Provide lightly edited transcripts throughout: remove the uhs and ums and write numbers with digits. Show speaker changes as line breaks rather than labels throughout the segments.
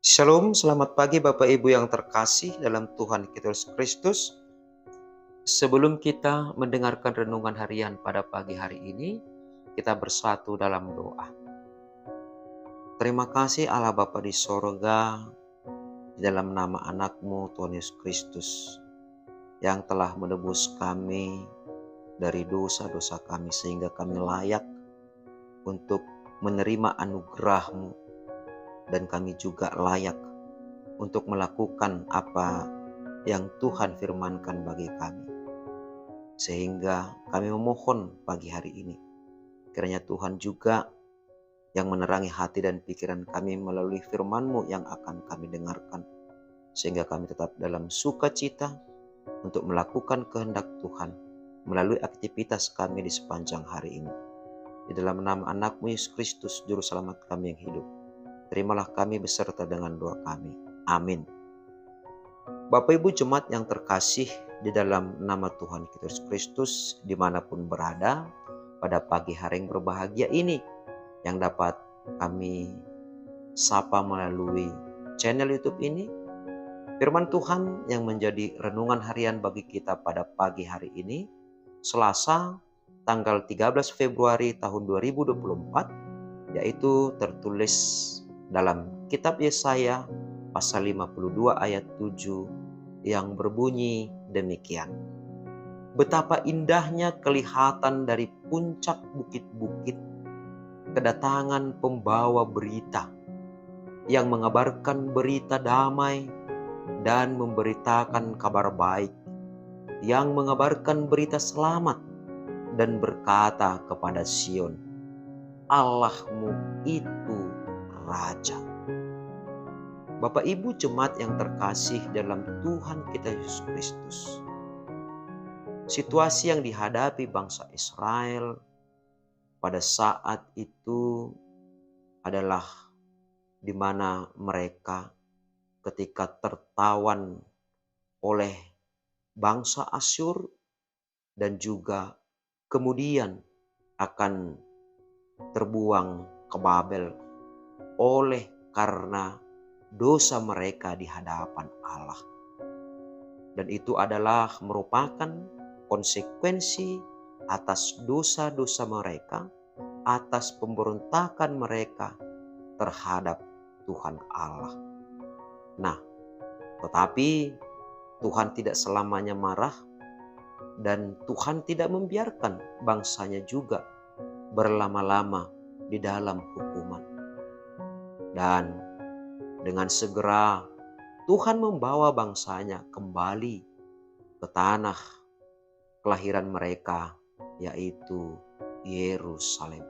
Shalom, selamat pagi Bapak Ibu yang terkasih dalam Tuhan kita Yesus Kristus. Sebelum kita mendengarkan renungan harian pada pagi hari ini, kita bersatu dalam doa. Terima kasih Allah Bapa di sorga, di dalam nama anakmu Tuhan Yesus Kristus, yang telah menebus kami dari dosa-dosa kami sehingga kami layak untuk menerima anugerah-Mu, dan kami juga layak untuk melakukan apa yang Tuhan firmankan bagi kami. Sehingga kami memohon pagi hari ini, kiranya Tuhan juga yang menerangi hati dan pikiran kami melalui firman-Mu yang akan kami dengarkan. Sehingga kami tetap dalam sukacita untuk melakukan kehendak Tuhan melalui aktivitas kami di sepanjang hari ini. Di dalam nama anak-Mu Yesus Kristus, Juru Selamat kami yang hidup, terimalah kami beserta dengan doa kami. Amin. Bapak Ibu jemaat yang terkasih di dalam nama Tuhan kita Yesus Kristus, dimanapun berada pada pagi hari yang berbahagia ini, yang dapat kami sapa melalui channel YouTube ini, firman Tuhan yang menjadi renungan harian bagi kita pada pagi hari ini, Selasa tanggal 13 Februari tahun 2024, yaitu tertulis dalam kitab Yesaya pasal 52 ayat 7 yang berbunyi demikian. Betapa indahnya kelihatan dari puncak bukit-bukit kedatangan pembawa berita yang mengabarkan berita damai dan memberitakan kabar baik, yang mengabarkan berita selamat dan berkata kepada Sion, Allahmu itu Raja. Bapak Ibu jemaat yang terkasih dalam Tuhan kita Yesus Kristus, situasi yang dihadapi bangsa Israel pada saat itu adalah di mana mereka ketika tertawan oleh bangsa Asyur dan juga kemudian akan terbuang ke Babel oleh karena dosa mereka di hadapan Allah. Dan itu adalah merupakan konsekuensi atas dosa-dosa mereka, atas pemberontakan mereka terhadap Tuhan Allah. Nah, tetapi Tuhan tidak selamanya marah, dan Tuhan tidak membiarkan bangsanya juga berlama-lama di dalam hukuman. Dan dengan segera Tuhan membawa bangsanya kembali ke tanah kelahiran mereka, yaitu Yerusalem.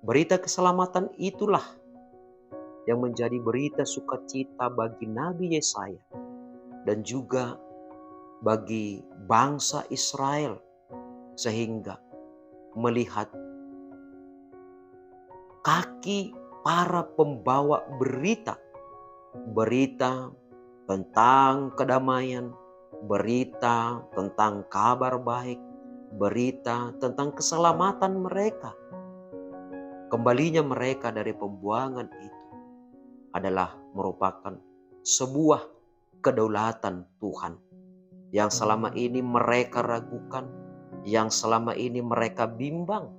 Berita keselamatan itulah yang menjadi berita sukacita bagi Nabi Yesaya dan juga bagi bangsa Israel, sehingga melihat kaki para pembawa berita tentang kedamaian, berita tentang kabar baik, berita tentang keselamatan mereka. Kembalinya mereka dari pembuangan itu adalah merupakan sebuah kedaulatan Tuhan yang selama ini mereka ragukan, yang selama ini mereka bimbang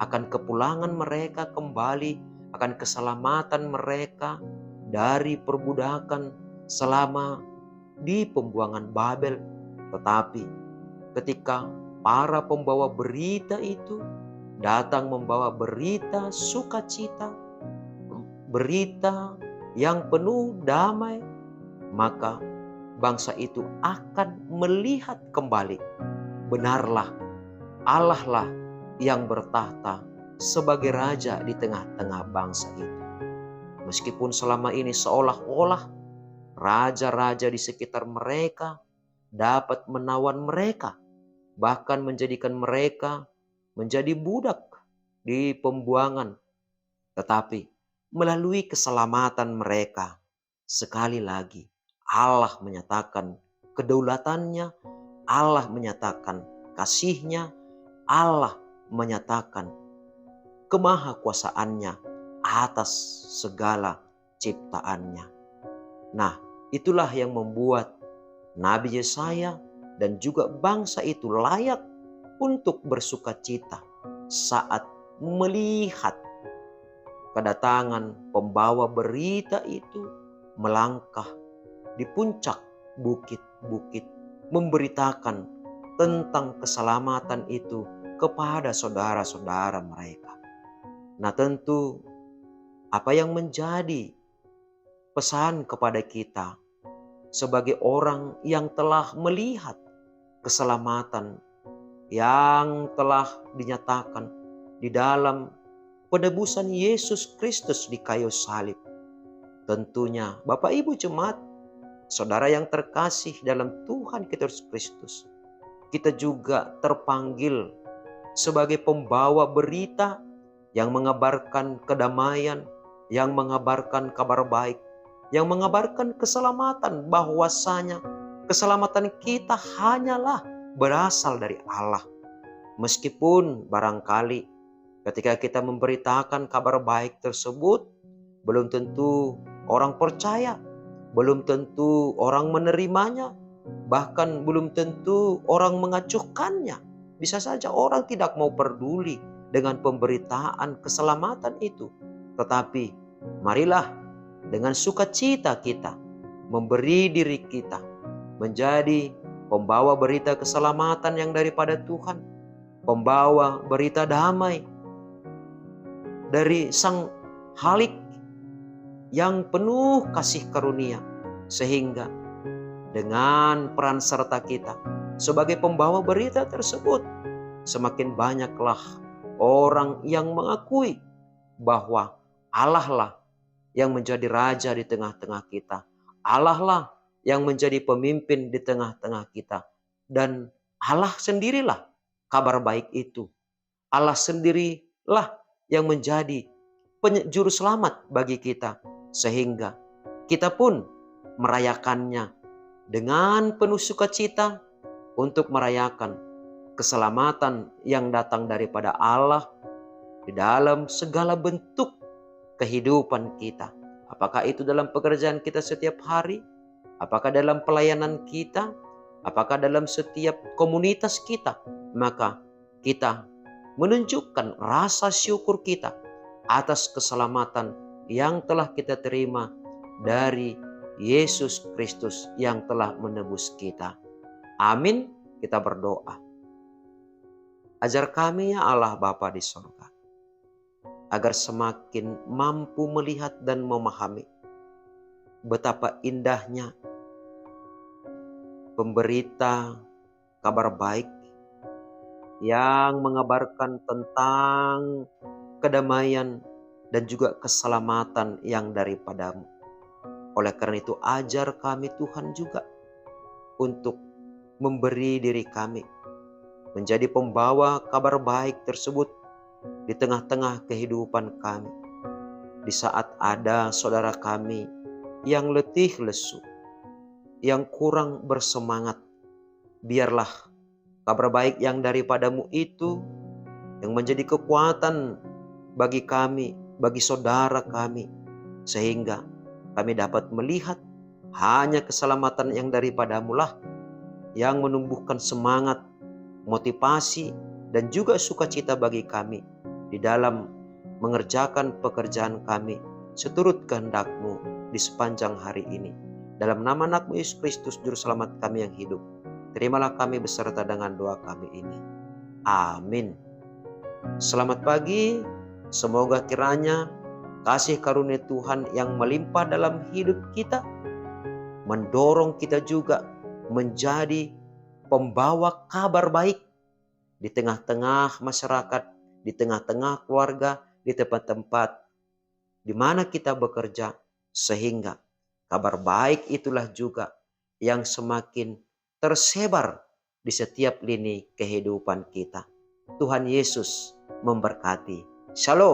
akan kepulangan mereka kembali, akan keselamatan mereka dari perbudakan selama di pembuangan Babel. Tetapi ketika para pembawa berita itu datang membawa berita sukacita, berita yang penuh damai, maka bangsa itu akan melihat kembali, benarlah Allah lah yang bertahta sebagai raja di tengah-tengah bangsa itu. Meskipun selama ini seolah-olah raja-raja di sekitar mereka dapat menawan mereka, bahkan menjadikan mereka menjadi budak di pembuangan. Tetapi melalui keselamatan mereka, sekali lagi Allah menyatakan kedaulatannya, Allah menyatakan kasihnya, Allah menyatakan kemahakuasaannya atas segala ciptaannya. Nah, itulah yang membuat Nabi Yesaya dan juga bangsa itu layak untuk bersuka cita saat melihat kedatangan pembawa berita itu melangkah di puncak bukit-bukit, memberitakan tentang keselamatan itu kepada saudara-saudara mereka. Nah, tentu apa yang menjadi pesan kepada kita sebagai orang yang telah melihat keselamatan yang telah dinyatakan di dalam penebusan Yesus Kristus di kayu salib. Tentunya Bapak Ibu Jemaat, saudara yang terkasih dalam Tuhan kita Yesus Kristus, kita juga terpanggil sebagai pembawa berita yang mengabarkan kedamaian, yang mengabarkan kabar baik, yang mengabarkan keselamatan, bahwasanya keselamatan kita hanyalah berasal dari Allah. Meskipun barangkali ketika kita memberitakan kabar baik tersebut, belum tentu orang percaya, belum tentu orang menerimanya, bahkan belum tentu orang mengacuhkannya. Bisa saja orang tidak mau peduli dengan pemberitaan keselamatan itu. Tetapi marilah dengan sukacita kita memberi diri kita menjadi pembawa berita keselamatan yang daripada Tuhan, pembawa berita damai dari Sang Halik yang penuh kasih karunia, sehingga dengan peran serta kita sebagai pembawa berita tersebut, semakin banyaklah orang yang mengakui bahwa Allah lah yang menjadi raja di tengah-tengah kita. Allah lah yang menjadi pemimpin di tengah-tengah kita. Dan Allah sendirilah kabar baik itu. Allah sendirilah yang menjadi juru selamat bagi kita. Sehingga kita pun merayakannya dengan penuh sukacita untuk merayakan keselamatan yang datang daripada Allah di dalam segala bentuk kehidupan kita. Apakah itu dalam pekerjaan kita setiap hari? Apakah dalam pelayanan kita? Apakah dalam setiap komunitas kita? Maka kita menunjukkan rasa syukur kita atas keselamatan yang telah kita terima dari Yesus Kristus yang telah menebus kita. Amin. Kita berdoa. Ajar kami ya Allah Bapa di surga, agar semakin mampu melihat dan memahami betapa indahnya pemberita kabar baik yang mengabarkan tentang kedamaian dan juga keselamatan yang daripadamu. Oleh karena itu, ajar kami Tuhan juga untuk memberi diri kami menjadi pembawa kabar baik tersebut di tengah-tengah kehidupan kami. Di saat ada saudara kami yang letih lesu, yang kurang bersemangat, biarlah kabar baik yang daripadamu itu yang menjadi kekuatan bagi kami, bagi saudara kami, sehingga kami dapat melihat hanya keselamatan yang daripadamu lah yang menumbuhkan semangat, motivasi, dan juga sukacita bagi kami di dalam mengerjakan pekerjaan kami seturut kehendak-Mu di sepanjang hari ini. Dalam nama anak-Mu Yesus Kristus, Juru Selamat kami yang hidup, terimalah kami beserta dengan doa kami ini. Amin. Selamat pagi, semoga kiranya kasih karunia Tuhan yang melimpah dalam hidup kita mendorong kita juga menjadi pembawa kabar baik di tengah-tengah masyarakat, di tengah-tengah keluarga, di tempat-tempat di mana kita bekerja, sehingga kabar baik itulah juga yang semakin tersebar di setiap lini kehidupan kita. Tuhan Yesus memberkati. Shalom.